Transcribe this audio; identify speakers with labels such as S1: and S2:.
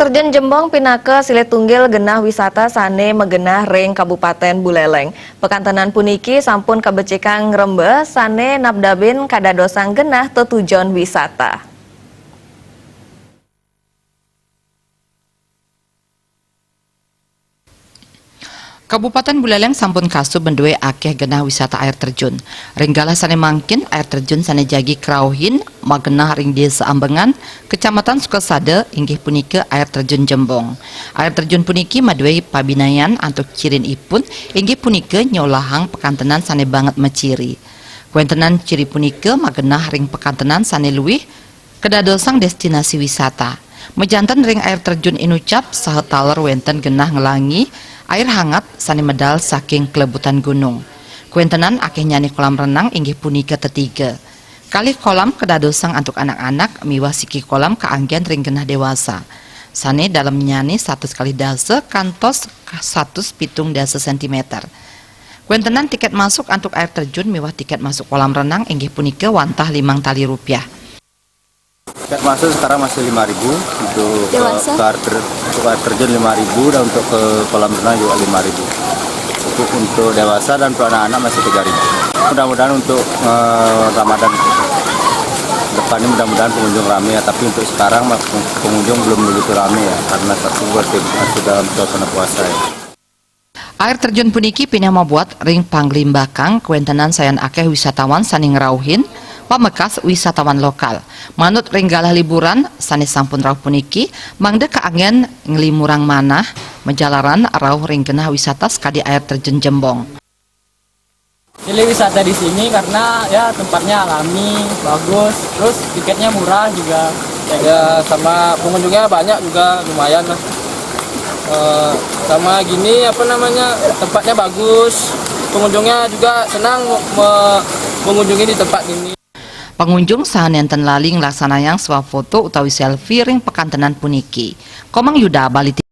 S1: Terjun Jembong pinake Siletunggil genah wisata sane megenah ring Kabupaten Buleleng. Pekantenan puniki sampun kabecikang ngrembe sane nabdabin kadadosang genah tujuan wisata.
S2: Kabupaten Buleleng sampun kasu bendue akeh genah wisata air terjun. Ringgala sane mangkin air terjun sane jagi Krauhin, magenah ring desa Ambengan, Kecamatan Sukasade inggih punike air terjun Jembong. Air terjun puniki madue pabinayan antuk cirin ipun inggih punike nyolahang pekantenan sane banget meciri. Kuentenan ciri punike magenah ring pekantenan sane luwih kedadosang destinasi wisata. Mejanten ring air terjun Inucap saha taler wenten genah ngelangi air hangat sane medal saking kelebutan gunung. Kuentenan akeh nyani kolam renang inggih punika tetiga. Kali kolam kedadosang antuk anak-anak miwah siki kolam kaanggen ring genah dewasa. Sane dalam nyani 100 kali dase kantos 170 cm. Kuentenan tiket masuk antuk air terjun miwah tiket masuk kolam renang inggih punika wantah 5 tali rupiah.
S3: Tiket masuk sekarang masih 5.000 untuk air terjun 5.000 dan untuk ke kolam renang juga 5.000. Untuk dewasa dan untuk anak-anak masih 3.000. Mudah-mudahan untuk Ramadan depan ini mudah-mudahan pengunjung ramai ya, tapi untuk sekarang pengunjung belum begitu ramai ya karena masih dalam suasana puasa ya.
S2: Air terjun puniki pindah membuat ring Panglimbakang kuentenan sayan akeh wisatawan saning rauhin pamekas wisatawan lokal. Manut ringgalah liburan sane sampun rauh puniki mangde kaangen ngelimurang manah menjalaran rauh ring genah wisata sekadi air terjun Jembong.
S4: Pilih wisata di sini karena ya tempatnya alami, bagus, terus tiketnya murah juga. Ya sama pengunjungnya banyak juga lumayan lah. Sama gini tempatnya bagus, pengunjungnya juga senang mengunjungi di tempat ini.
S2: Pengunjung sahan enten laling laksanayang swafoto utawi selfie ring pekantenan puniki. Komang Yuda Bali.